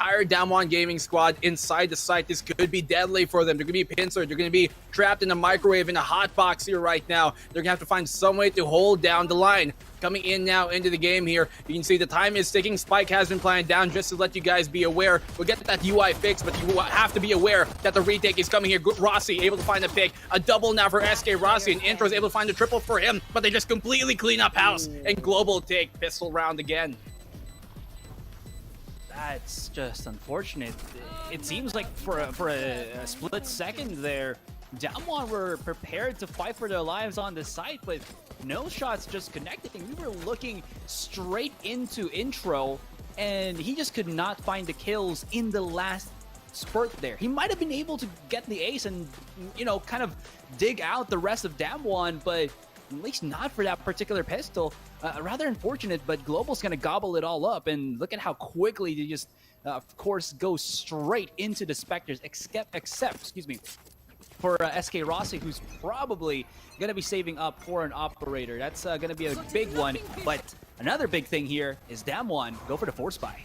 entire Damwon gaming squad inside the site. This could be deadly for them. They're going to be pincered. They're going to be trapped in a microwave, in a hot box here right now. They're going to have to find some way to hold down the line. Coming in now into the game here, you can see the time is ticking. Spike has been planted down just to let you guys be aware. We'll get that UI fix, but you have to be aware that the retake is coming here. Rossi able to find a pick. A double now for SK Rossi, and Intro is able to find a triple for him, but they just completely clean up house, and Global take pistol round again. That's just unfortunate. It seems like for a split second there, Damwon were prepared to fight for their lives on the site, but no shots just connecting. We were looking straight into Intro, and he just could not find the kills in the last spurt there. He might have been able to get the ace and, you know, kind of dig out the rest of Damwon, but at least not for that particular pistol. Rather unfortunate, but Global's gonna gobble it all up, and look at how quickly they just, of course, go straight into the Spectres, except excuse me, for SK Rossi, who's probably going to be saving up for an operator. That's going to be a big one. But another big thing here is Damwon go for the force buy.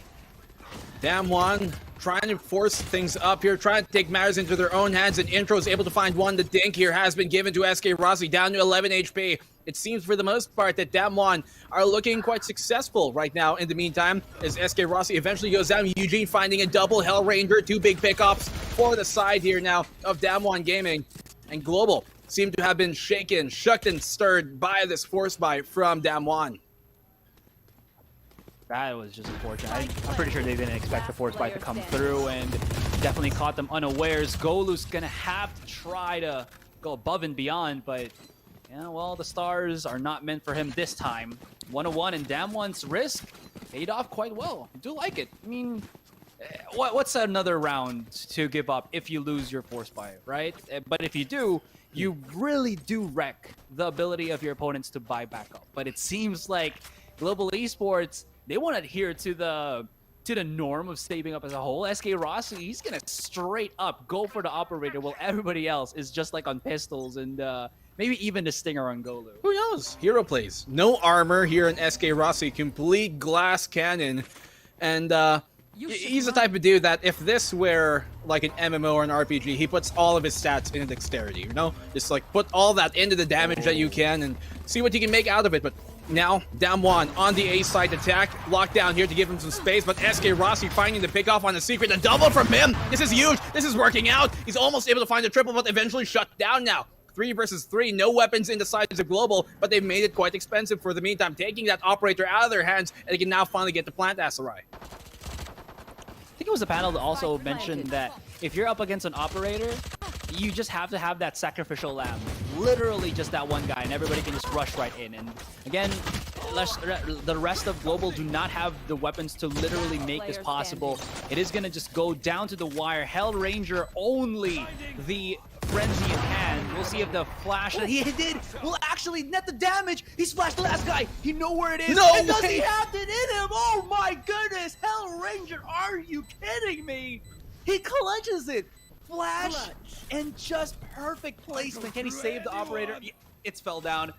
Damwon trying to force things up here, trying to take matters into their own hands, and Intro is able to find one. The dink here has been given to SK Rossi, down to 11 HP. It seems for the most part that Damwon are looking quite successful right now in the meantime, as SK Rossi eventually goes down. Eugene finding a double Hell Ranger, two big pickups for the side here now of Damwon Gaming. And Global seem to have been shaken, shook, and stirred by this force buy from Damwon. That was just unfortunate. I'm pretty sure they didn't expect the force buy to come through, and definitely caught them unawares. Golu's gonna have to try to go above and beyond, but yeah, well, the stars are not meant for him this time. 1-1, and Damwon's risk paid off quite well. I do like it. I mean, what's another round to give up if you lose your force buy, right? But if you do, you really do wreck the ability of your opponents to buy back up. But it seems like Global Esports, they want to adhere to the norm of saving up as a whole. SK Rossi, he's gonna straight up go for the operator, while everybody else is just like on pistols and maybe even the stinger on Golu. Who knows? Hero plays. No armor here in SK Rossi, complete glass cannon, and he's the type of dude that if this were like an MMO or an RPG, he puts all of his stats into dexterity, you know? Just like put all that into the damage that you can and see what you can make out of it. But now, Damwon on the A side attack, locked down here to give him some space, but SK Rossi finding the pick off on the secret, a double from him. This is huge. This is working out. He's almost able to find a triple, but eventually shut down now. 3 versus 3, no weapons in the sides of Global, but they've made it quite expensive for the meantime, taking that operator out of their hands, and they can now finally get the plant Asarai. I think it was the panel that also mentioned that if you're up against an operator, you just have to have that sacrificial lamb. Literally just that one guy, and everybody can just rush right in. And again, the rest of Global do not have the weapons to literally make this possible. It is going to just go down to the wire. Hell Ranger only the frenzy in hand. We'll see if the flash that he did will actually net the damage. He splashed the last guy. You know where it is. No and does way. he have it in him? Oh my goodness. Hell Ranger, are you kidding me? He clutches it. Flash and just perfect placement. Can he save the operator? It's fell down.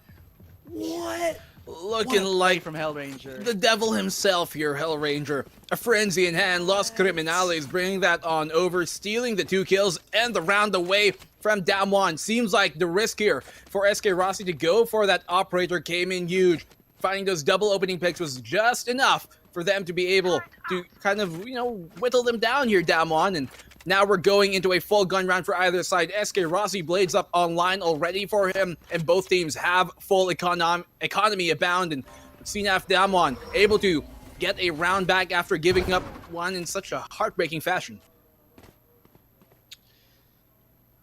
What? Looking like from Hell Ranger. the devil himself here, Hell Ranger. A frenzy in hand, Los Criminales bringing that on over, stealing the 2 kills and the round away from Damwon. Seems like the risk here for SK Rossi to go for that operator came in huge. Finding those double opening picks was just enough for them to be able to kind of, you know, whittle them down here, Damwon. And now we're going into a full gun round for either side. SK Rossi blades up online already for him, and both teams have full economy abound. And CNAF Damwon able to get a round back after giving up one in such a heartbreaking fashion.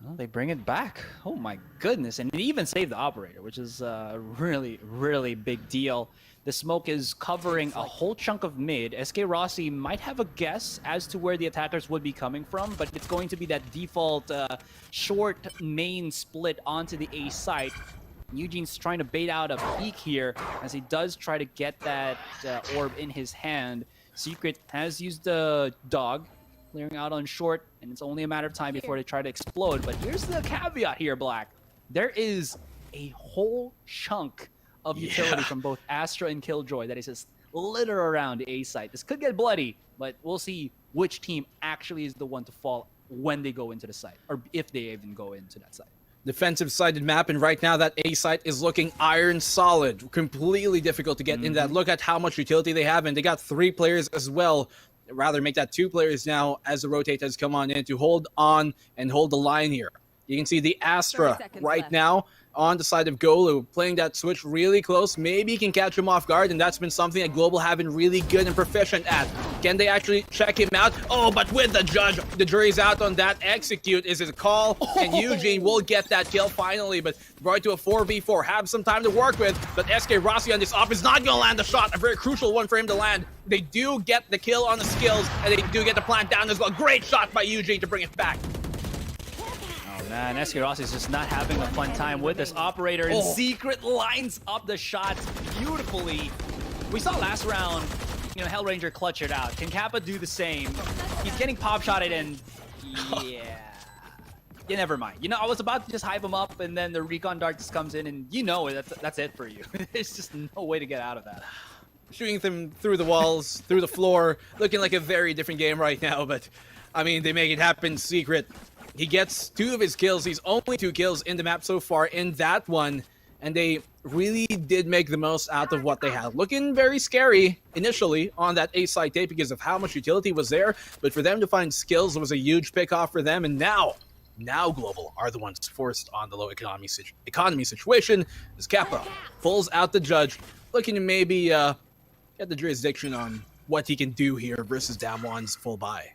Well, they bring it back. Oh my goodness. And it even saved the operator, which is a really, really big deal. The smoke is covering a whole chunk of mid. SK Rossi might have a guess as to where the attackers would be coming from, but it's going to be that default short main split onto the A site. Eugene's trying to bait out a peek here as he does try to get that orb in his hand. Secret has used the dog, clearing out on short, and it's only a matter of time before they try to explode. But here's the caveat here, Black. There is a whole chunk of utility from both Astra and Killjoy that is just litter around the A site. This could get bloody, but we'll see which team actually is the one to fall when they go into the site, or if they even go into that site. Defensive-sided map, and right now that A site is looking iron solid. Completely difficult to get in that. Look at how much utility they have, and they got 3 players as well. Rather make that 2 players now as the rotate has come on in to hold on and hold the line here. You can see the Astra right now on the side of Golu, playing that switch really close. Maybe he can catch him off guard, and that's been something that Global have been really good and proficient at. Can they actually check him out? Oh, but with the judge, the jury's out on that. Execute is his call, and Eugene will get that kill finally, but brought to a 4v4. Have some time to work with, but SK Rossi on this op is not going to land the shot. A very crucial one for him to land. They do get the kill on the skills, and they do get the plant down as well. Great shot by Eugene to bring it back. Man, SK Rossi is just not having a fun time with this operator, and Secret lines up the shots beautifully. We saw last round, you know, Hellranger clutch it out. Can Kappa do the same? He's getting pop shotted, and yeah, never mind. You know, I was about to just hype him up, and then the recon dart just comes in, and you know that's it for you. There's just no way to get out of that. Shooting them through the walls, through the floor, looking like a very different game right now, but I mean, they make it happen. Secret. He gets 2 of his kills. He's only 2 kills in the map so far in that one. And they really did make the most out of what they had. Looking very scary initially on that A side tape because of how much utility was there. But for them to find skills was a huge pick-off for them. And now Global are the ones forced on the low economy situation as Kappa pulls out the judge, looking to maybe get the jurisdiction on what he can do here versus Damwon's full buy.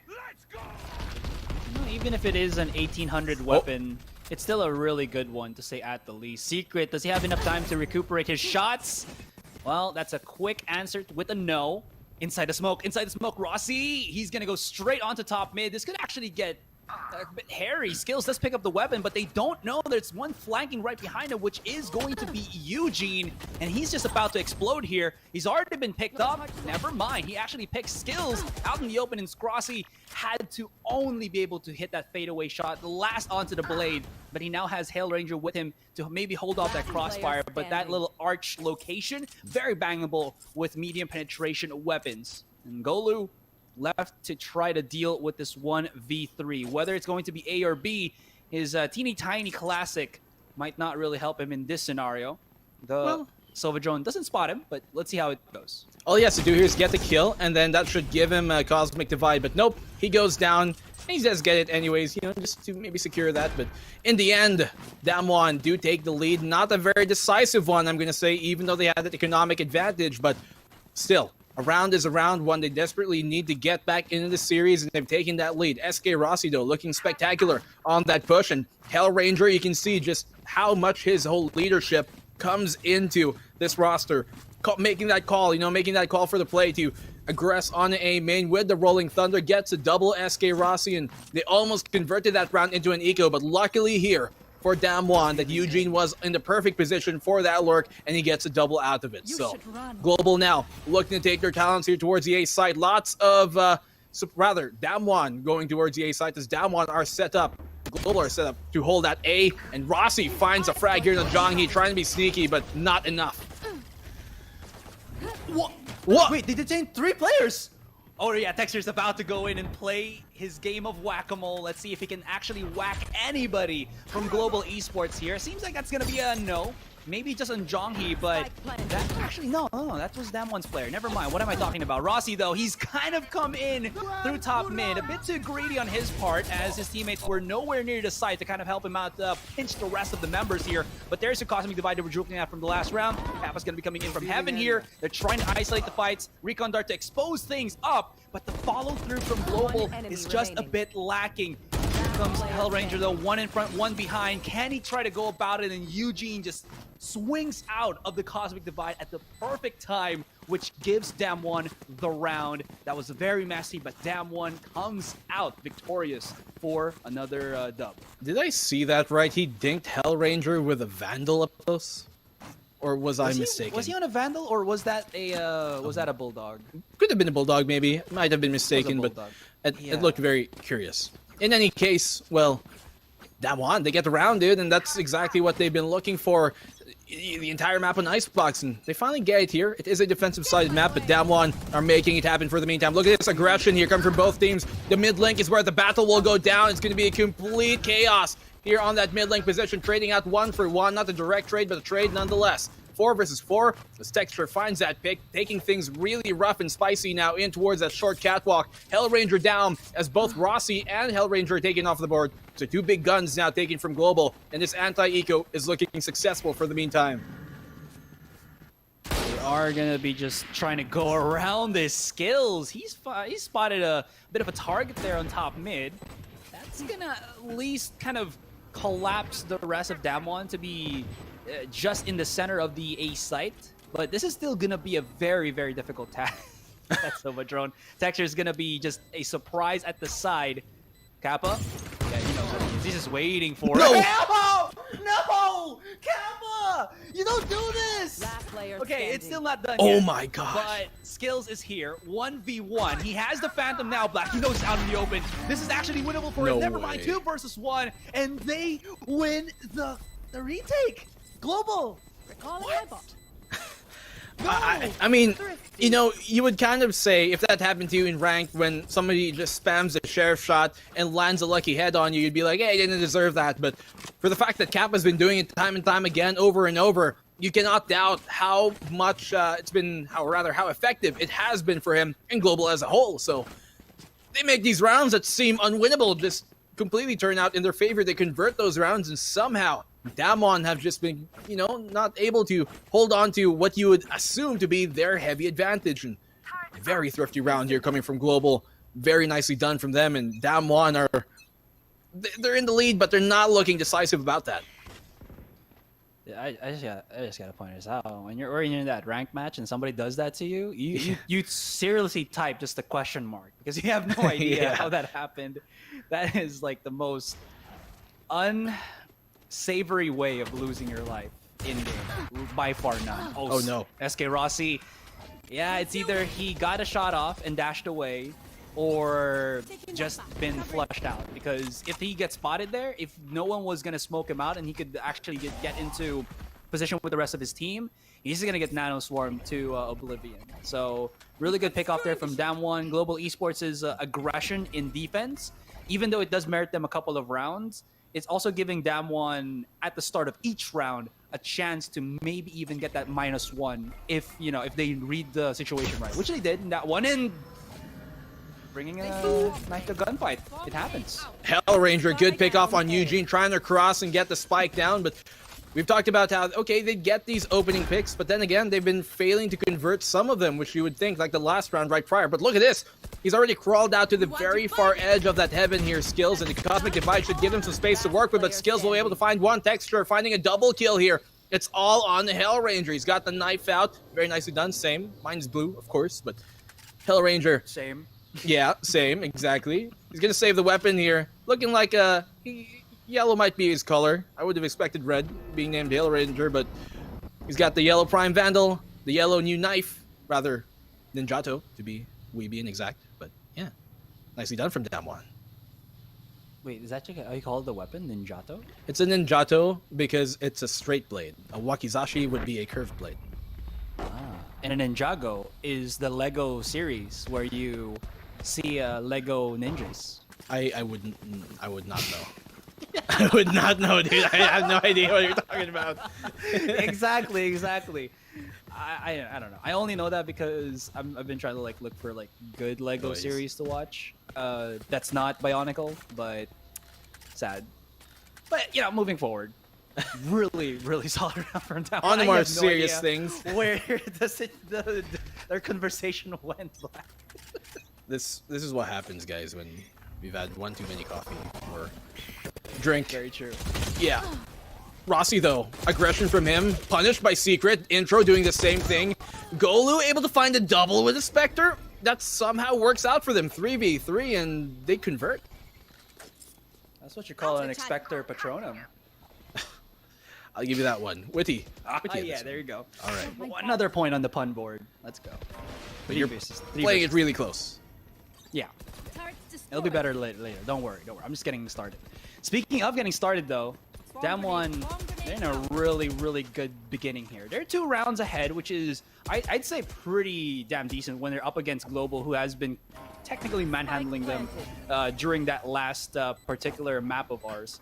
Even if it is an 1800 weapon, it's still a really good one to say at the least. Secret, does he have enough time to recuperate his shots? Well, that's a quick answer with a no. Inside the smoke, Rossi, he's gonna go straight onto top mid. This could actually get a bit hairy. Skills does pick up the weapon, but they don't know there's one flanking right behind him, which is going to be Eugene, and he's just about to explode here. He's already been picked up. Never mind, he actually picked Skills out in the open, and Scrossi had to only be able to hit that fadeaway shot last onto the blade, but he now has Hellranger with him to maybe hold off that crossfire. But that little arch location, very bangable with medium penetration weapons. And Golu left to try to deal with this 1v3. Whether it's going to be A or B, his teeny tiny classic might not really help him in this scenario. The Silver Drone doesn't spot him, but let's see how it goes. All he has to do here is get the kill, and then that should give him a Cosmic Divide. But nope, he goes down, and he does get it anyways, you know, just to maybe secure that. But in the end, Damwon do take the lead. Not a very decisive one, I'm going to say, even though they had that economic advantage, but still. A round is a round one. They desperately need to get back into the series, and they've taken that lead. SK Rossi, though, looking spectacular on that push. And Hellranger, you can see just how much his whole leadership comes into this roster. Making that call, you know, making that call for the play to aggress on the A main with the Rolling Thunder. Gets a double SK Rossi, and they almost converted that round into an eco. But luckily here, for Damwon, that Eugene was in the perfect position for that lurk, and he gets a double out of it. So Global now looking to take their talents here towards the A side. Lots of, Damwon going towards the A side as Damwon are set up. Global are set up to hold that A, and Rossi finds a frag here in the Zhonghe, trying to be sneaky, but not enough. What? Wait, they detained 3 players! Oh yeah, Texter's about to go in and play his game of whack-a-mole. Let's see if he can actually whack anybody from Global Esports here. Seems like that's gonna be a no. Maybe just on Zhonghe, but that actually, no, that was Damwon's player. Never mind, what am I talking about? Rossi, though, he's kind of come in through top mid. A bit too greedy on his part, as his teammates were nowhere near the site to kind of help him out, pinch the rest of the members here. But there's a Cosmic Divide that we're looking at from the last round. Kappa's going to be coming in from heaven here. They're trying to isolate the fights. Recon Dart to expose things up, but the follow-through from Global is just a bit lacking. Comes Hellranger, though, one in front, one behind. Can he try to go about it? And Eugene just swings out of the Cosmic Divide at the perfect time, which gives Damwon the round. That was very messy, but Damwon comes out victorious for another dub. Did I see that right? He dinked Hellranger with a Vandal up close? Or was I mistaken? Was he on a Vandal, or was that a Bulldog? Could have been a Bulldog, maybe. Might have been mistaken, but it looked very curious. In any case, well, Damwon, they get the round, dude, and that's exactly what they've been looking for. the entire map on Icebox, and they finally get it here. It is a defensive-sided map, but Damwon are making it happen for the meantime. Look at this aggression here coming from both teams. The mid link is where the battle will go down. It's going to be a complete chaos here on that mid link position, trading out 1-for-1. Not a direct trade, but a trade nonetheless. 4 versus 4. As Texture finds that pick, taking things really rough and spicy now in towards that short catwalk. Hellranger down as both Rossi and Hellranger are taken off the board. So 2 big guns now taken from Global, and this anti-eco is looking successful for the meantime. They are gonna be just trying to go around this skills. He's spotted a bit of a target there on top mid. That's gonna at least kind of collapse the rest of Damwon to be just in the center of the A site, but this is still gonna be a very, very difficult task. That's so much drone. Texture is gonna be just a surprise at the side. Kappa, yeah, you know what he is. He's just waiting for No! it. No! Kappa! You don't do this! Okay, it's still not done Oh yet, my gosh. but Skills is here, 1v1. He has the Phantom now, Black. He knows it's out in the open. This is actually winnable for him. No Never mind, way. 2 versus 1, and they win the retake. Global. I mean, you know, you would kind of say if that happened to you in ranked when somebody just spams a sheriff shot and lands a lucky head on you, you'd be like, hey, I didn't deserve that. But for the fact that Kappa's been doing it time and time again, over and over, you cannot doubt how much it's been, how effective it has been for him and Global as a whole. So they make these rounds that seem unwinnable just completely turn out in their favor. They convert those rounds, and somehow Damwon have just been, you know, not able to hold on to what you would assume to be their heavy advantage. And a very thrifty round here coming from Global. Very nicely done from them, and Damwon are, they're in the lead, but they're not looking decisive about that. Yeah, I just gotta point this out. When you're in that ranked match and somebody does that to you, you seriously type just a question mark because you have no idea Yeah. how that happened. That is like the most unsavory way of losing your life in game, by far none. Oh no. SK Rossi, yeah, it's either he got a shot off and dashed away, or just been flushed out. Because if he gets spotted there, if no one was gonna smoke him out and he could actually get into position with the rest of his team, he's gonna get nano swarmed to oblivion. So really good pick off there from Damwon. Global Esports' aggression in defense, even though it does merit them a couple of rounds, it's also giving Damwon at the start of each round a chance to maybe even get that -1 if, you know, if they read the situation right, which they did in that one, and bringing a knife to gunfight. It happens. Hellranger, good pick off on Eugene, trying to cross and get the spike down, but we've talked about how, okay, they get these opening picks, but then again, they've been failing to convert some of them, which you would think, like the last round right prior. But look at this. He's already crawled out to the very far edge of that heaven here, Skills, and the Cosmic Divide should give him some space to work with, but Skills will be able to find one. Texture finding a double kill here. It's all on the Hellranger. He's got the knife out. Very nicely done. Same. Mine's blue, of course, but Hellranger. Same. Yeah, same, exactly. He's gonna save the weapon here. Looking like yellow might be his color. I would have expected red, being named Hellranger, but he's got the yellow Prime Vandal, the yellow new knife, rather Ninjato to be weeby and exact. But yeah, nicely done from Damwon. Wait, is that how you call the weapon? Ninjato? It's a Ninjato because it's a straight blade. A Wakizashi would be a curved blade. And a Ninjago is the Lego series where you see Lego ninjas. I would not know. I would not know, dude. I have no idea what you're talking about. exactly. I don't know. I only know that because I've been trying to like look for like good Lego Toys. series to watch. That's not Bionicle, but sad. But you know, moving forward, really solid round from down. On to I more have no serious idea things. Where their conversation went. This is what happens, guys, when we've had one too many coffee or drink. Very true. Yeah. Rossi, though, aggression from him, punished by Secret. Intro doing the same thing. Golu able to find a double with a Spectre. That somehow works out for them. 3v3, and they convert. That's what you call an Expector Patronum. I'll give you that one. Witty. Witty Yeah, this there one. you go. All right. Another point on the pun board. Let's go. But you're Three playing it versus- really close. Yeah. It'll be better later. Don't worry. I'm just getting started. Speaking of getting started, though, Damwon They're in a really, really good beginning here. They're 2 rounds ahead, which is, I'd say, pretty damn decent when they're up against Global, who has been technically manhandling them during that last particular map of ours.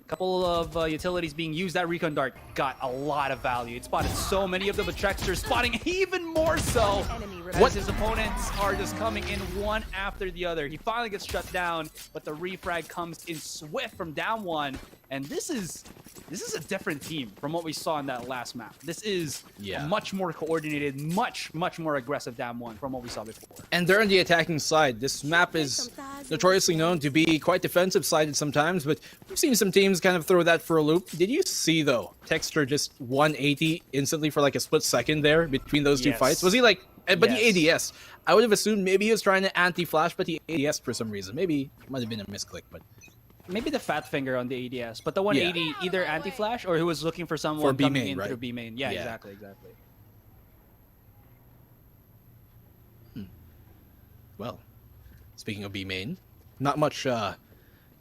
A couple of utilities being used. That recon dart got a lot of value. It spotted so many of them, but Trexter spotting even more so. What his opponents are just coming in one after the other. He finally gets shut down, but the refrag comes in swift from down 1. And this is a different team from what we saw in that last map. This is much more coordinated, much more aggressive down 1 from what we saw before. And they're on the attacking side. This map is notoriously known to be quite defensive-sided sometimes, but we've seen some teams kind of throw that for a loop. Did you see, though, Texture just 180 instantly for like a split second there between those two fights? Was he like... But he ADS. I would have assumed maybe he was trying to anti-flash, but he ADS for some reason. Maybe it might have been a misclick, but... Maybe the fat finger on the ADS, but the 180 either anti-flash or who was looking for someone for coming in through B main. Yeah, exactly. Well, speaking of B main, not much kind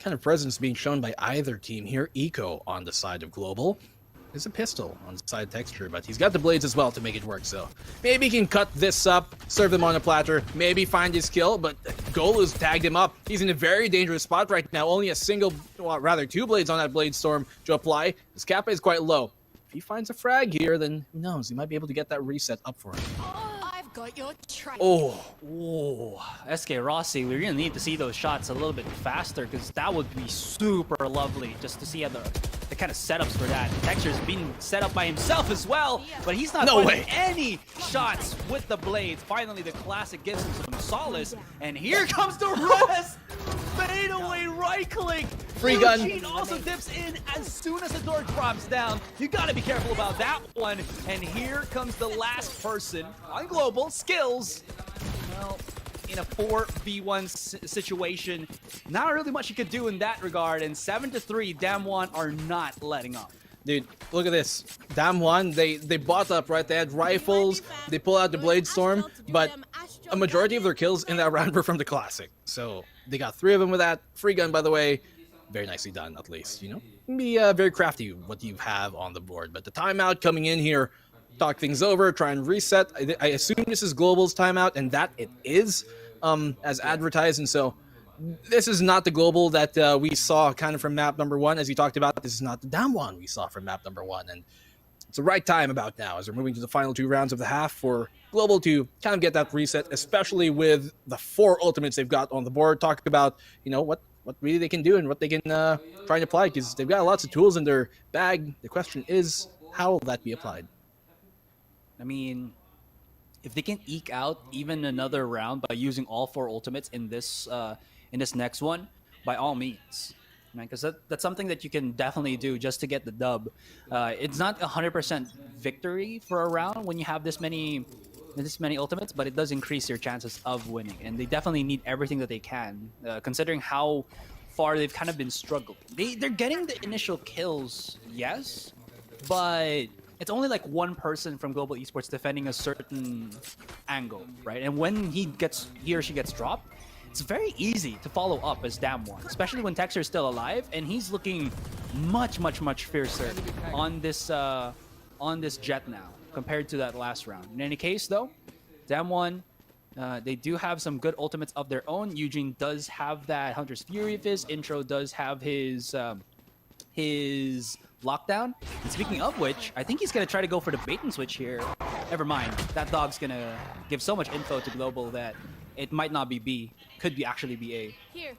of presence being shown by either team here. Eco on the side of Global. There's a pistol on the side of Texture, but he's got the blades as well to make it work, so maybe he can cut this up, serve them on a platter, maybe find his kill, but Golu's tagged him up. He's in a very dangerous spot right now. Only a single, well, rather 2 blades on that blade storm to apply. His kappa is quite low. If he finds a frag here, then who knows? He might be able to get that reset up for him. Got your track. SK Rossi, we really need to see those shots a little bit faster because that would be super lovely just to see how the kind of setups for that. Texture's being set up by himself as well, but he's not finding any shots with the blades. Finally, the classic gives him some solace, and here comes the rest! Fade away right click! Free gun. Eugene also dips in as soon as the door drops down. You gotta be careful about that one. And here comes the last person on Global. Skills. Well, in a 4v1 situation, not really much you could do in that regard. And 7-3, Damwon are not letting up. Dude, look at this. Damwon, they bought up, right? They had rifles, they pull out the Blade Storm, but a majority of their kills in that round were from the Classic. So they got 3 of them with that. Free gun, by the way. Very nicely done, at least, you know? Be very crafty what you have on the board. But the timeout coming in here, talk things over, try and reset. I assume this is Global's timeout, and that it is, as advertised. And so this is not the Global that we saw kind of from map number 1, as you talked about. This is not the Damwon we saw from map number 1. And it's the right time about now, as we're moving to the final 2 rounds of the half, for Global to kind of get that reset, especially with the 4 ultimates they've got on the board. Talk about, you know, what really they can do and what they can try and apply, because they've got lots of tools in their bag. The question is, how will that be applied? I mean, if they can eke out even another round by using all 4 ultimates in this next one, by all means, because that's something that you can definitely do just to get the dub. It's not 100% victory for a round when you have this many ultimates, but it does increase your chances of winning, and they definitely need everything that they can, considering how far they've kind of been struggling. They're getting the initial kills, yes, but it's only like one person from Global Esports defending a certain angle, right? And when he or she gets dropped, it's very easy to follow up as Damwon, especially when Texer is still alive, and he's looking much fiercer on this Jet now compared to that last round. In any case, though, Damwon, they do have some good ultimates of their own. Eugene does have that Hunter's Fury of his. Intro does have his lockdown. And speaking of which, I think he's going to try to go for the bait and switch here. Never mind. That dog's going to give so much info to Global that it might not be B. Could be actually be A. Here.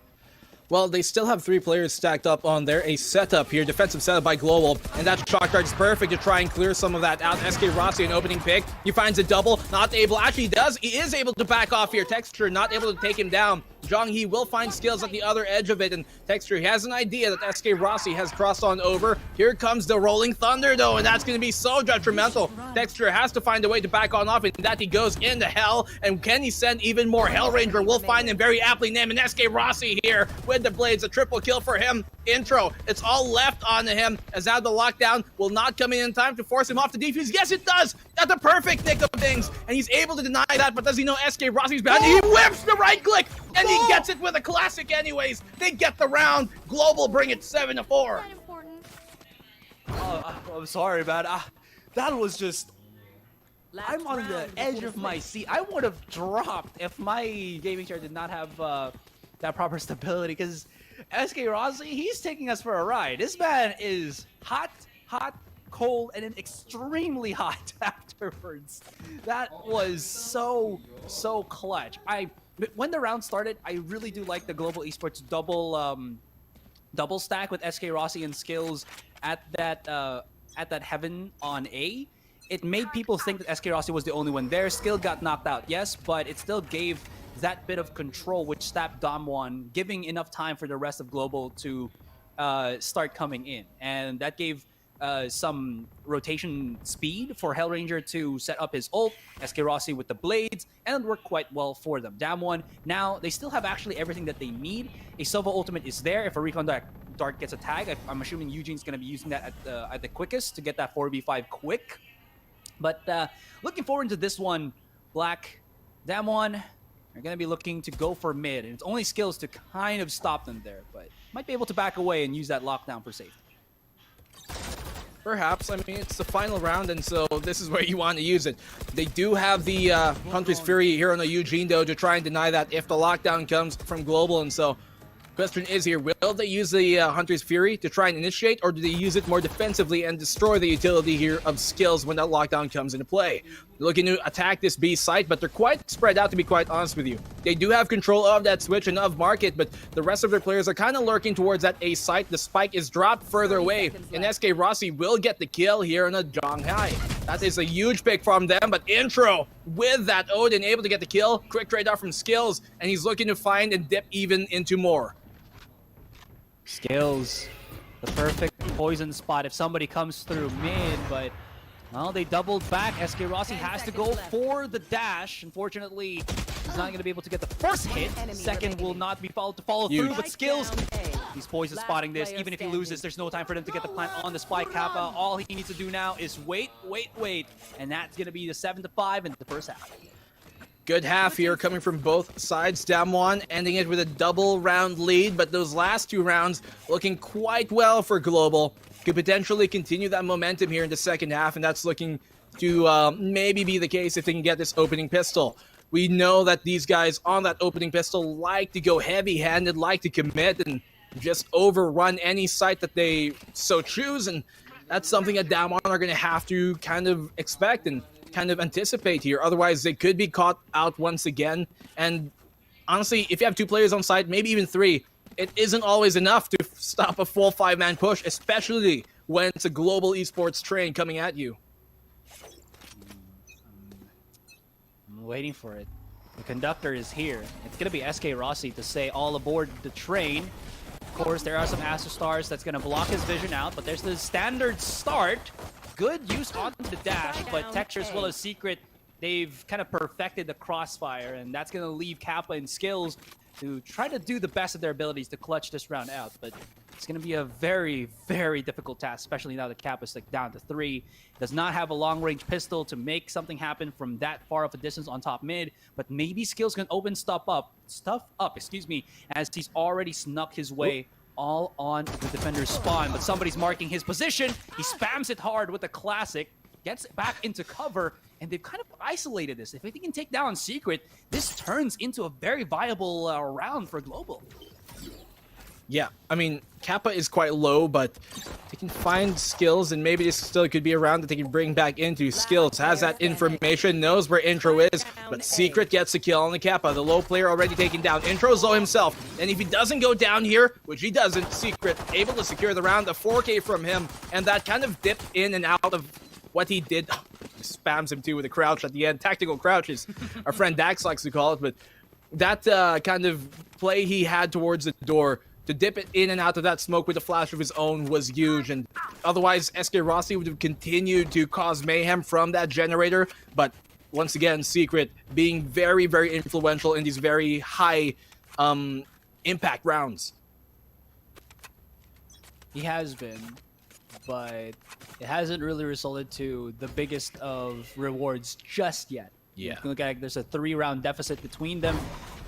Well, they still have 3 players stacked up on there. A setup here, defensive setup by Global, and that shock dart is perfect to try and clear some of that out. SK Rossi, an opening pick. He finds a double, not able. Actually, he does. He is able to back off here. Texture not able to take him down. Zhonghe will find skills at the other edge of it, and Texture, he has an idea that SK Rossi has crossed on over. Here comes the Rolling Thunder, though, and that's going to be so detrimental. Texture has to find a way to back on off, and that he goes into hell. And can he send even more Hell Ranger? We'll find him, very aptly named, and SK Rossi here with the blades. A triple kill for him. Intro, it's all left on him, as now the lockdown will not come in time to force him off the defuse. Yes, it does! At the perfect nick of things, and he's able to deny that, but does he know SK Rossi's behind? He whips the right click, and he gets it with a classic anyways. They get the round. Global bring it 7-4. Oh, I'm sorry, man. That was just... I'm on the edge of my seat. I would have dropped if my gaming chair did not have that proper stability, because SK Rossi, he's taking us for a ride. This man is hot, cold, and then extremely hot afterwards. That was so clutch. When the round started, I really do like the global esports double stack with SK Rossi and skills at that heaven on A. It made people think that SK Rossi was the only one there. Skill got knocked out, yes, but it still gave that bit of control, which stopped Damwon, giving enough time for the rest of global to start coming in, and that gave some rotation speed for Hellranger to set up his ult, SK Rossi with the blades, and it worked quite well for them. Damwon, now they still have actually everything that they need. A Sova ultimate is there. If a Recon Dart gets a tag, I'm assuming Eugene's going to be using that at the quickest to get that 4v5 quick. But looking forward to this one, Black. Damwon are going to be looking to go for mid, and it's only skills to kind of stop them there, but might be able to back away and use that lockdown for safety. Perhaps. I mean, it's the final round, and so this is where you want to use it. They do have the Hunter's Fury here on the Eugene, though, to try and deny that if the lockdown comes from global, and so question is here, will they use the Hunter's Fury to try and initiate, or do they use it more defensively and destroy the utility here of skills when that lockdown comes into play? They're looking to attack this B site, but they're quite spread out, to be quite honest with you. They do have control of that switch and of market, but the rest of their players are kind of lurking towards that A site. The spike is dropped further away, and SK Rossi will get the kill here on a Shanghai. That is a huge pick from them, but Intro with that Odin able to get the kill. Quick trade off from skills, and he's looking to find and dip even into more. Skills, the perfect poison spot if somebody comes through mid, but well, they doubled back. SK Rossi has to go for the dash. Unfortunately, he's not going to be able to get the first hit. Second will not be followed to follow through, but skills, he's poison spotting this. Even if he loses, there's no time for them to get the plant on the spike. Kappa, all he needs to do now is wait, and that's going to be the 7-5 in the first half. Good half here coming from both sides. Damwon ending it with a double round lead, but those last two rounds looking quite well for Global. Could potentially continue that momentum here in the second half, and that's looking to maybe be the case if they can get this opening pistol. We know that these guys on that opening pistol like to go heavy-handed, like to commit and just overrun any site that they so choose, and that's something that Damwon are going to have to kind of expect and kind of anticipate here. Otherwise, they could be caught out once again. And honestly, if you have two players on site, maybe even three, it isn't always enough to stop a full five-man push, especially when it's a global esports train coming at you. I'm waiting for it. The conductor is here. It's going to be SK Rossi to say all aboard the train. Of course, there are some Astro Stars that's going to block his vision out, but there's the standard start. Good use on the dash, but Texture as well as Secret, they've kind of perfected the crossfire, and that's going to leave Kappa and Skills to try to do the best of their abilities to clutch this round out. But it's going to be a very, very difficult task, especially now that Kappa's like down to 3. Does not have a long-range pistol to make something happen from that far of a distance on top mid, but maybe Skills can open stuff up, as he's already snuck his way all on the defender's spawn, but somebody's marking his position. He spams it hard with the classic, gets back into cover, and they've kind of isolated this. If they can take down Secret, this turns into a very viable round for Global. Yeah, I mean, Kappa is quite low, but they can find Skills, and maybe this still could be a round that they can bring back into. Skills has that information, knows where Intro is, but Secret gets a kill on the Kappa. The low player already taken down. Intro's low himself, and if he doesn't go down here, which he doesn't, Secret able to secure the round, the 4K from him, and that kind of dipped in and out of what he did. Spams him too with a crouch at the end. Tactical crouches, our friend Dax likes to call it, but that kind of play he had towards the door to dip it in and out of that smoke with a flash of his own was huge, and otherwise SK Rossi would have continued to cause mayhem from that generator, but once again, Secret being very, very influential in these very high impact rounds. He has been, but it hasn't really resulted to the biggest of rewards just yet. Yeah. You can look at there's a 3-round deficit between them.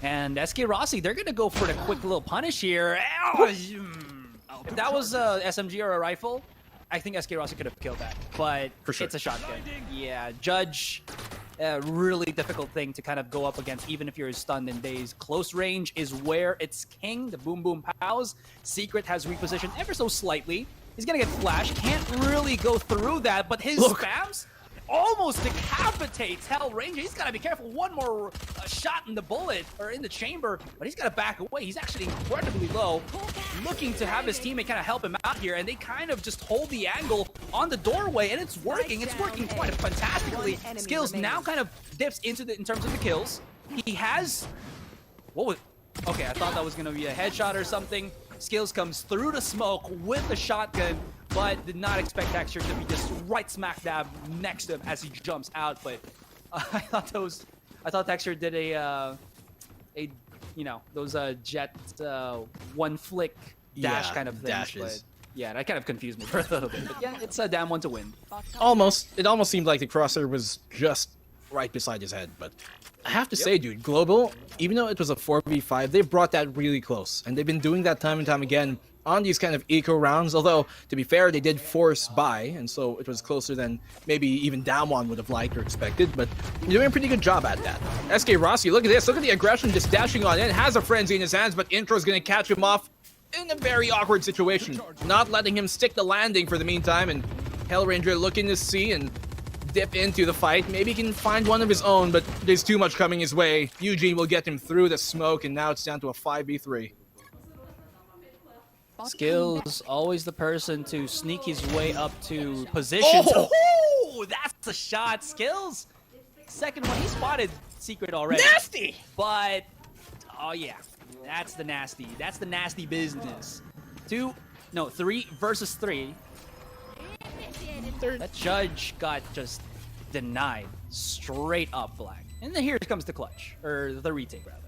And SK Rossi, they're going to go for the quick little punish here. If that was a SMG or a rifle, I think SK Rossi could have killed that, but For sure. it's a shotgun. Yeah, Judge, really difficult thing to kind of go up against, even if you're stunned and dazed. Close range is where it's king. The boom boom pows. Secret has repositioned ever so slightly. He's gonna get flashed. Can't really go through that, but his spams almost decapitates Hell Ranger. He's gotta be careful. One more shot in the bullet, or in the chamber, but he's gotta back away. He's actually incredibly low, looking to have his teammate kind of help him out here, and they kind of just hold the angle on the doorway, and it's working. It's working quite fantastically. Skills now kind of dips into in terms of the kills. He has, okay, I thought that was gonna be a headshot or something. Skills comes through the smoke with the shotgun, but did not expect Texture to be just right smack dab next to him as he jumps out. But I thought Texture did those jet one flick dash kind of thing. Dashes. But yeah, that kind of confused me for a little bit. But yeah, it's a damn one to win. It almost seemed like the crosshair was just right beside his head, but I have to say, dude, Global, even though it was a 4v5, they brought that really close, and they've been doing that time and time again on these kind of eco rounds, although, to be fair, they did force buy, and so it was closer than maybe even Damwon would have liked or expected, but they're doing a pretty good job at that. SK Rossi, look at this, look at the aggression just dashing on in, has a frenzy in his hands, but Intro's gonna catch him off in a very awkward situation, not letting him stick the landing for the meantime, and Hellranger looking to see and dip into the fight. Maybe he can find one of his own, but there's too much coming his way. Eugene will get him through the smoke, and now it's down to a 5v3. Skills, always the person to sneak his way up to positions. Oh, that's a shot. Skills, second one, he spotted Secret already. Nasty! But, oh yeah, that's the nasty. That's the nasty business. 3 versus 3. That Judge got just denied straight up Black. And then here comes the clutch, or the retake rather.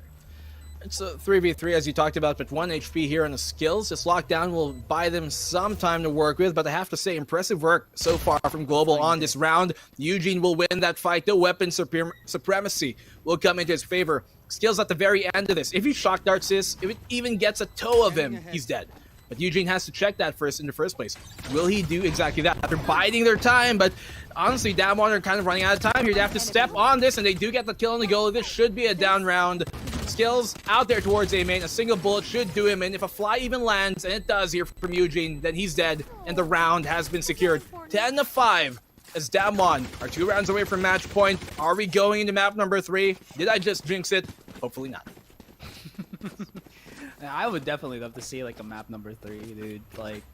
It's a 3v3 as you talked about, but 1 HP here on the skills. This lockdown will buy them some time to work with, but I have to say, impressive work so far from Global on this round. Eugene will win that fight. The weapon supremacy will come into his favor. Skills at the very end of this. If he shock darts this, if it even gets a toe of him, he's dead. But Eugene has to check that first in the first place. Will he do exactly that? They're biding their time, but honestly, Damwon are kind of running out of time here. They have to step on this, and they do get the kill on the goal. This should be a down round. Skills out there towards A-main. A single bullet should do him in. If a fly even lands, and it does here from Eugene, then he's dead, and the round has been secured. 10-5 as Damwon are 2 rounds away from match point. Are we going into map number 3? Did I just jinx it? Hopefully not. I would definitely love to see like a map number 3, dude. Like,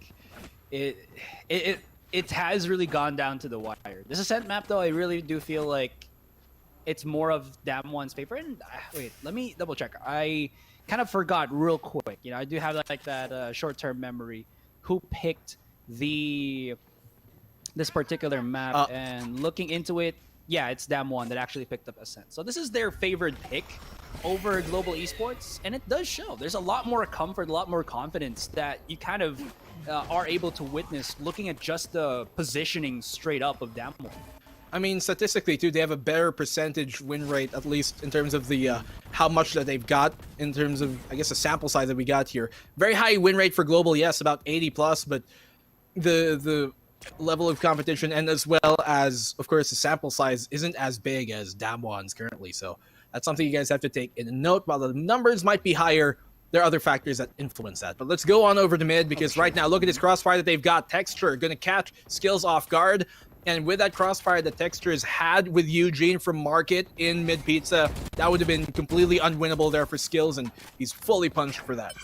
it has really gone down to the wire. This Ascent map, though, I really do feel like it's more of Damwon's favor. And wait, let me double check. I kind of forgot real quick. You know, I do have like that short-term memory. Who picked this particular map? And looking into it, yeah, it's Damwon that actually picked up Ascent. So this is their favored pick over Global Esports, and it does show. There's a lot more comfort, a lot more confidence that you kind of are able to witness looking at just the positioning straight up of Damwon. I mean, statistically, too, they have a better percentage win rate, at least in terms of the how much that they've got, in terms of, I guess, the sample size that we got here. Very high win rate for Global, yes, about 80+, but the level of competition, and as well as, of course, the sample size isn't as big as Damwon's currently, so that's something you guys have to take in note. While the numbers might be higher, there are other factors that influence that. But let's go on over to mid, because right now, look at this crossfire that they've got. Texture going to catch Skills off guard. And with that crossfire that Texture has had with Eugene from Market in mid pizza, that would have been completely unwinnable there for Skills, and he's fully punished for that.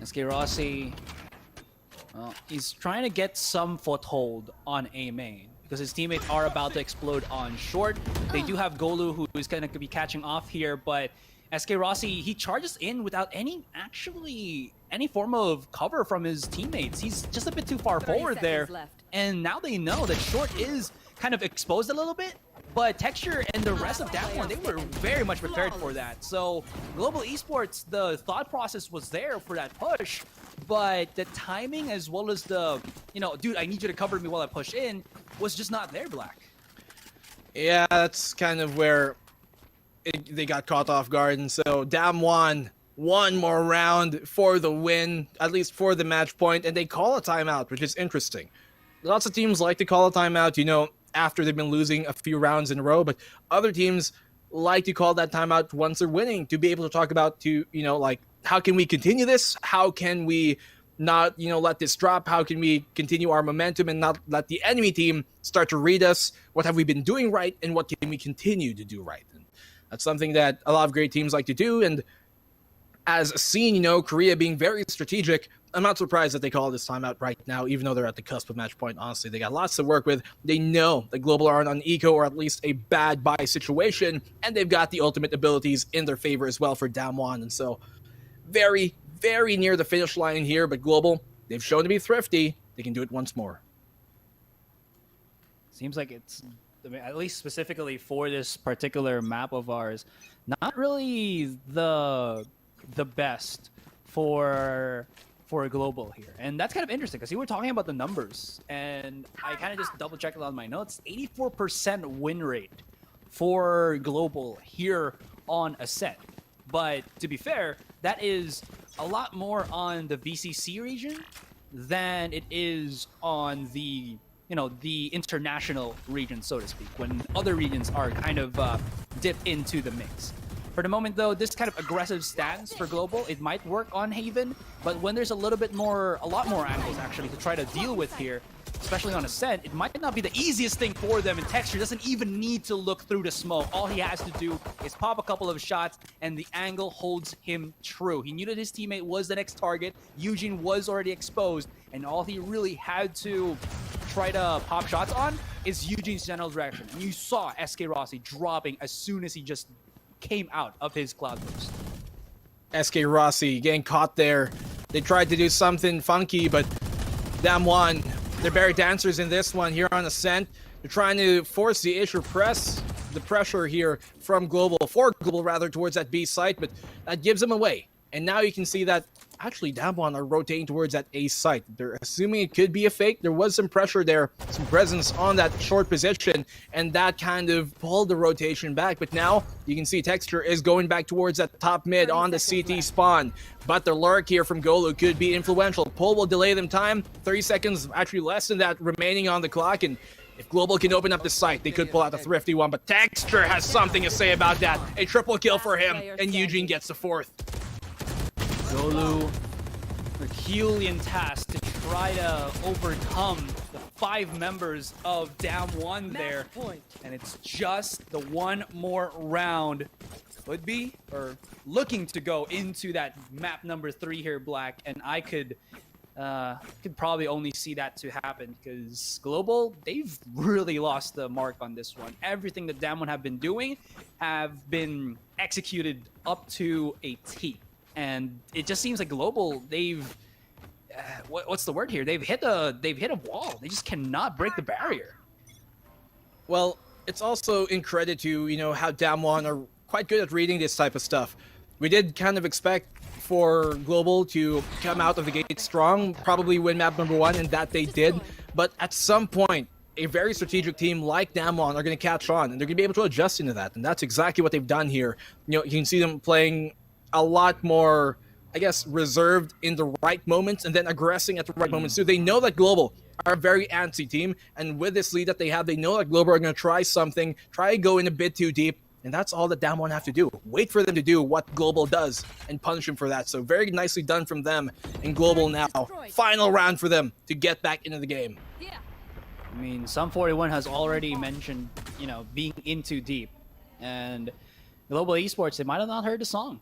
SK Rossi, well, he's trying to get some foothold on A main, because his teammates are about to explode on short. They do have Golu, who is going to be catching off here, but SK Rossi, he charges in without any form of cover from his teammates. He's just a bit too far forward there. And now they know that short is kind of exposed a little bit, but Texture and the rest of Damwon, they were very much prepared for that. So Global Esports, the thought process was there for that push, but the timing as well as the, dude, I need you to cover me while I push in, was just not there, Black. Yeah, that's kind of where they got caught off guard, and so Damwon one more round for the win, at least for the match point, and they call a timeout, which is interesting. Lots of teams like to call a timeout, you know, after they've been losing a few rounds in a row, but other teams like to call that timeout once they're winning to be able to talk about, to, you know, like, how can we continue this? How can we not, you know, let this drop? How can we continue our momentum and not let the enemy team start to read us? What have we been doing right, and what can we continue to do right? And that's something that a lot of great teams like to do. And as seen, you know, Korea being very strategic, I'm not surprised that they call this timeout right now, even though they're at the cusp of match point. Honestly, they got lots to work with. They know that Global are on eco, or at least a bad buy situation, and they've got the ultimate abilities in their favor as well for Damwon. And so very, very near the finish line here, but Global, they've shown to be thrifty. They can do it once more. Seems like it's, I mean, at least specifically for this particular map of ours, not really the best for Global here. And that's kind of interesting because you were talking about the numbers, and I kind of just double checked it on my notes. 84% win rate for Global here on Ascent. But to be fair, that is a lot more on the VCC region than it is on the, you know, the international region, so to speak, when other regions are kind of dipped into the mix. For the moment, though, this kind of aggressive stance for Global, it might work on Haven, but when there's a lot more angles actually to try to deal with here, especially on Ascent, it might not be the easiest thing for them, and Texture doesn't even need to look through the smoke. All he has to do is pop a couple of shots, and the angle holds him true. He knew that his teammate was the next target. Eugene was already exposed, and all he really had to try to pop shots on is Eugene's general direction. And you saw SK Rossi dropping as soon as he just came out of his cloud burst. SK Rossi getting caught there. They tried to do something funky, but Damwon, they're very dancers in this one here on Ascent. They're trying to force the issue the pressure here from Global, towards that B site, but that gives them away. And now you can see that actually Damwon are rotating towards that A site. They're assuming it could be a fake. There was some pressure there, some presence on that short position, and that kind of pulled the rotation back. But now you can see Texture is going back towards that top mid on the CT spawn. But the lurk here from Golu could be influential. Pull will delay them time. 30 seconds, actually less than that, remaining on the clock. And if Global can open up the site, they could pull out the thrifty one. But Texture has something to say about that. A triple kill for him, and Eugene gets the fourth. Golu, Herculean task to try to overcome the 5 members of Damwon there. And it's just the one more round. Could be, or looking to go into that map number 3 here, Black. And I could probably only see that to happen because Global, they've really lost the mark on this one. Everything that Damwon have been doing have been executed up to a T. And it just seems like Global, they've what's the word here? They've hit a wall. They just cannot break the barrier. Well, it's also in credit to, you know, how Damwon are quite good at reading this type of stuff. We did kind of expect for Global to come out of the gate strong, probably win map number 1, and that they did. But at some point, a very strategic team like Damwon are going to catch on, and they're going to be able to adjust into that. And that's exactly what they've done here. You know, you can see them playing a lot more, I guess, reserved in the right moments and then aggressing at the right moments too. They know that Global are a very antsy team, and with this lead that they have, they know that Global are going to try something, try to go in a bit too deep, and that's all that Damwon have to do. Wait for them to do what Global does and punish them for that. So very nicely done from them, and Global now, final round for them to get back into the game. I mean, Sum 41 has already mentioned, you know, being in too deep, and Global Esports, they might have not heard the song.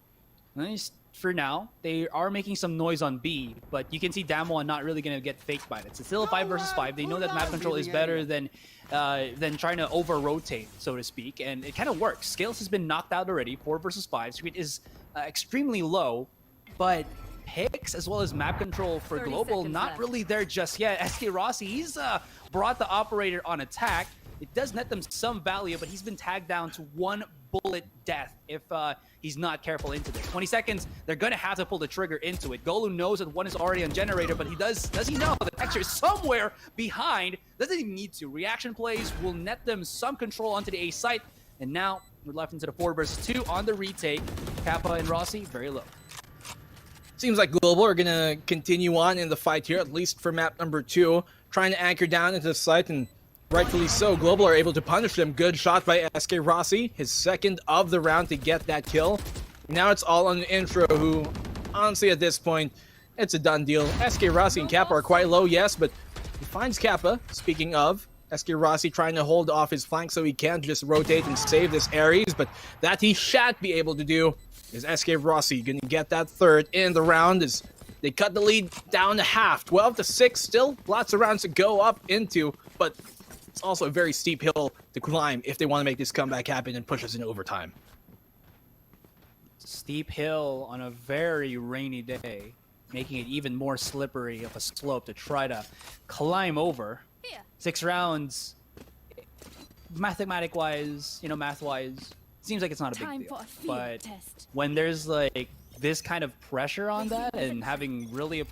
At least for now, they are making some noise on B, but you can see Damwon not really going to get faked by it. It's still a 5 versus 5. They know that map control is better than trying to over-rotate, so to speak, and it kind of works. Scales has been knocked out already, 4 versus 5. Speed is extremely low, but picks as well as map control for Global, not really there just yet. SK Rossi, he's brought the operator on attack. It does net them some value, but he's been tagged down to 1 bullet death if he's not careful into this. 20 seconds, they're going to have to pull the trigger into it. Golu knows that 1 is already on generator, but does he know the Texture is somewhere behind? Doesn't even need to. Reaction plays will net them some control onto the A site, and now we're left into the 4 versus 2 on the retake. Kappa and Rossi, very low. Seems like Global are gonna continue on in the fight here, at least for map number 2, trying to anchor down into the site, and rightfully so. Global are able to punish them. Good shot by SK Rossi, his second of the round to get that kill. Now it's all on the intro, who, honestly, at this point, it's a done deal. SK Rossi and Kappa are quite low, yes, but he finds Kappa. Speaking of, SK Rossi trying to hold off his flank so he can't just rotate and save this Ares, but that he shan't be able to do. Is SK Rossi gonna get that third in the round as they cut the lead down to half. 12-6, still lots of rounds to go up into, but it's also a very steep hill to climb if they want to make this comeback happen and push us into overtime. Steep hill on a very rainy day, making it even more slippery of a slope to try to climb over. 6 rounds, mathematic-wise, math-wise, seems like it's not a big deal. But when there's like this kind of pressure on that and having really,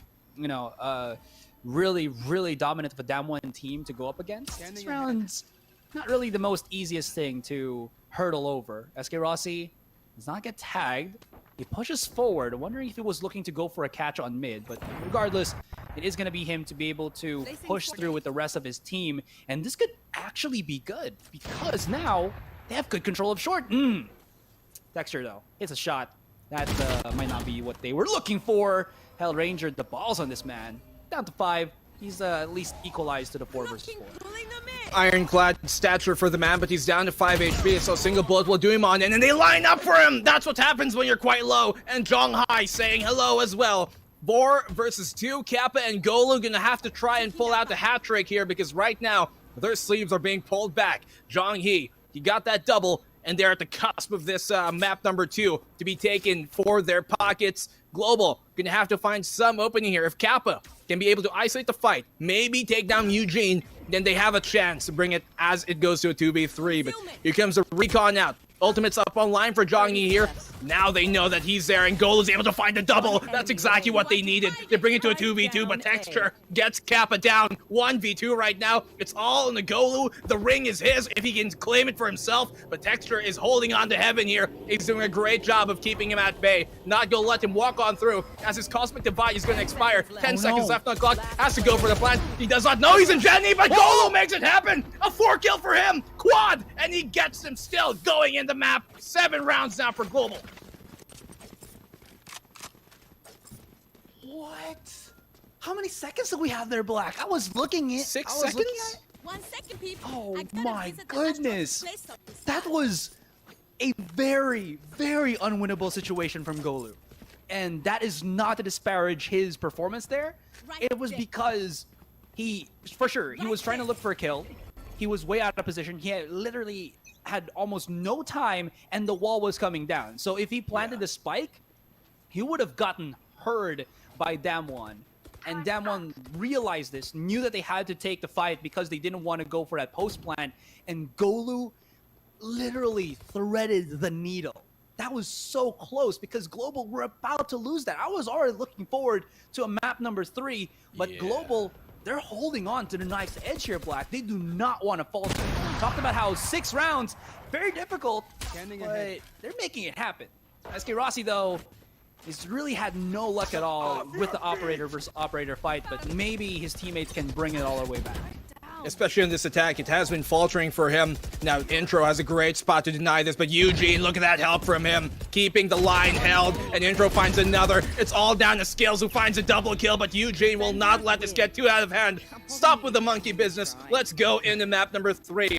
really dominant of a Damwon team to go up against, 6 rounds, not really the most easiest thing to hurdle over. SK Rossi does not get tagged. He pushes forward, wondering if he was looking to go for a catch on mid, but regardless, it is going to be him to be able to push through with the rest of his team, and this could actually be good, because now they have good control of short. Texture, though, it's a shot. That might not be what they were looking for. Hell Ranger, the balls on this man. Down to 5. He's at least equalized to the 4 versus 4. Ironclad stature for the man, but he's down to 5 HP, so a single bullet will do him on, and then they line up for him! That's what happens when you're quite low, and Zhonghai saying hello as well. 4 versus 2, Kappa and Golu gonna have to try and pull out the hat trick here, because right now, their sleeves are being pulled back. Zhonghai, he got that double, and they're at the cusp of this map number 2 to be taken for their pockets. Global gonna have to find some opening here. If Kappa can be able to isolate the fight, maybe take down Eugene, then they have a chance to bring it as it goes to a 2v3. But here comes the recon out. Ultimate's up online for Zhonghai here. Now they know that he's there, and Golu's able to find the double. That's exactly what they needed. They bring it to a 2v2, but Texture gets Kappa down. 1v2 right now. It's all in the Golu. The ring is his if he can claim it for himself, but Texture is holding on to heaven here. He's doing a great job of keeping him at bay. Not gonna let him walk on through as his Cosmic Divide is gonna expire. 10 seconds left on the clock. Has to go for the plan. He does not know he's in Jenny, but Golu makes it happen. A 4 kill for him. Quad, and he gets them still going in the map. 7 rounds now for Global. What? How many seconds do we have there, Black? I was looking at 6 seconds? 1 second, people. Oh my goodness. That was a very, very unwinnable situation from Golu. And that is not to disparage his performance there. It was because he was trying to look for a kill. He was way out of position. He had literally had almost no time, and the wall was coming down. So if he planted the spike, he would have gotten heard by Damwon. And Damwon realized this, knew that they had to take the fight because they didn't want to go for that post plant, and Golu literally threaded the needle. That was so close because Global were about to lose that. I was already looking forward to a map number 3, but Global, they're holding on to the knife's edge here, Black. They do not want to falter. We talked about how 6 rounds, very difficult, but they're making it happen. SK Rossi, though, he's really had no luck at all with the operator versus operator fight, but maybe his teammates can bring it all the way back. Especially in this attack, it has been faltering for him. Now, Intro has a great spot to deny this, but Eugene, look at that help from him. Keeping the line held, and Intro finds another. It's all down to Skills, who finds a double kill, but Eugene will not let this get too out of hand. Stop with the monkey business. Let's go into map number 3.